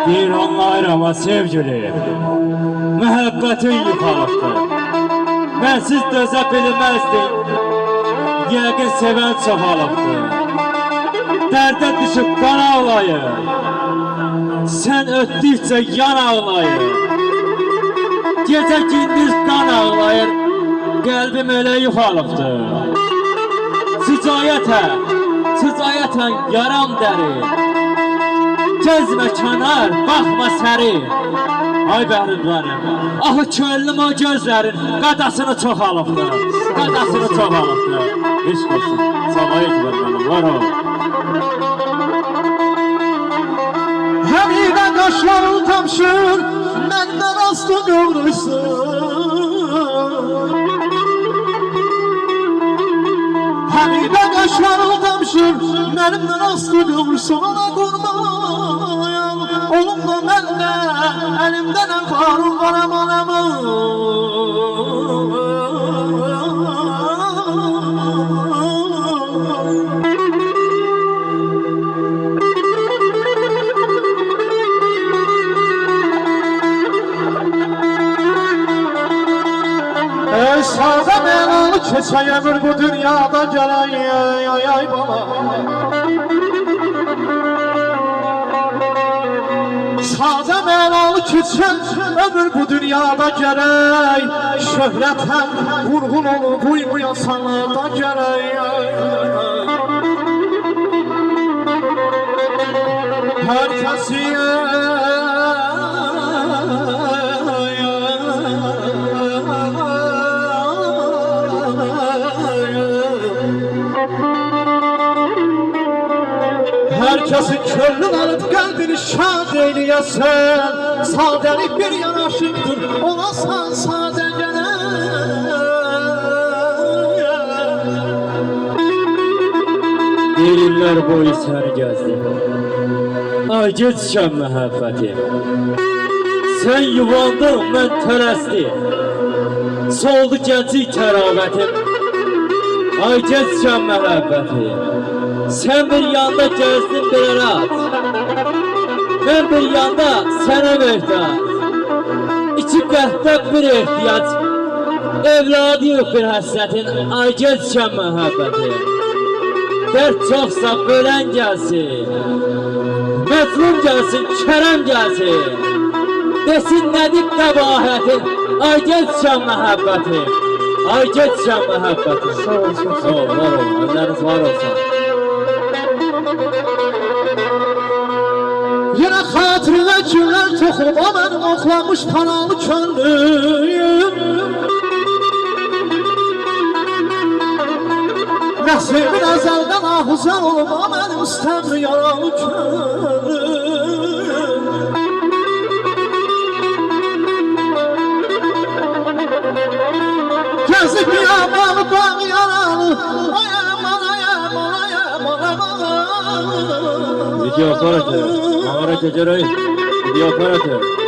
Deyir onlar ama sevgili, məhəbbətin yuxalıqdır. Mənsiz dözə bilməzdik, yəqin sevən çoxalıqdır. Dərdə düşüb qan ağlayır, sən ötdükcə yan ağlayır. Gecə gündüz qan ağlayır, qəlbim elə yuxalıqdır. Sıcayətən yaram dəri, gezmə kənar, baxma səri. Ay bəhrəmlərim, ahı köllüm o gözlərin, qadasını çoxalıbdır, qadasını çoxalıbdır. İşq olsun, sabahı ekber mənim, var o. Həmidə qaşların tamşır, məndən aslı qıvrırsın. Həmidə qaşların tamşır, mənimdən aslı qıvrırsın. Ona qurmayam, olum da məndə, əlimdən əqarım var aman aman. Sağda mənalı keçək ömür bu dünyada gələn ay bala. Sağda mənalı keçək ömür bu dünyada gələk. Şöhrətən vurğun olub uymayasan da gələk. Hər kəsiyə Herkesin körlün alıp kalbini şad eyleyesen. Sadelik bir yanaşıktır, olasan sade gelen. Deyirlər boyu səni gəzdi, ay geçkən məhəbbəti. Sən yuvandın, mən tərəsdi, soldu gəncik təravətim. Ay geçkən məhəbbəti, sen bir yanda gezdin bir rahat, ben bir yanda sana möhtaç. İki qəhvə bir ehtiyac, evladı yok bir həsrətin, ay geçkən məhəbbəti. Dərd çoxsa bölən gəlsin, məzlum gəlsin, kərəm gəlsin. Desin nədir qəbahətin, ay geçkən məhəbbəti. Ay geçkən məhəbbəti. Sağ olsun, sağ ol, var ol, önləriniz var olsun. Yine hatırına günler toxuma benim oxlamış panalı könlüm. Nəsibin əzəldən ahuzar olma benim üstəmli yaralı könlüm. Gezip yamalı bağ yaralı, ay aman ay aman ay aman aman. Video aparatı, kamera gecereyi, video aparatı.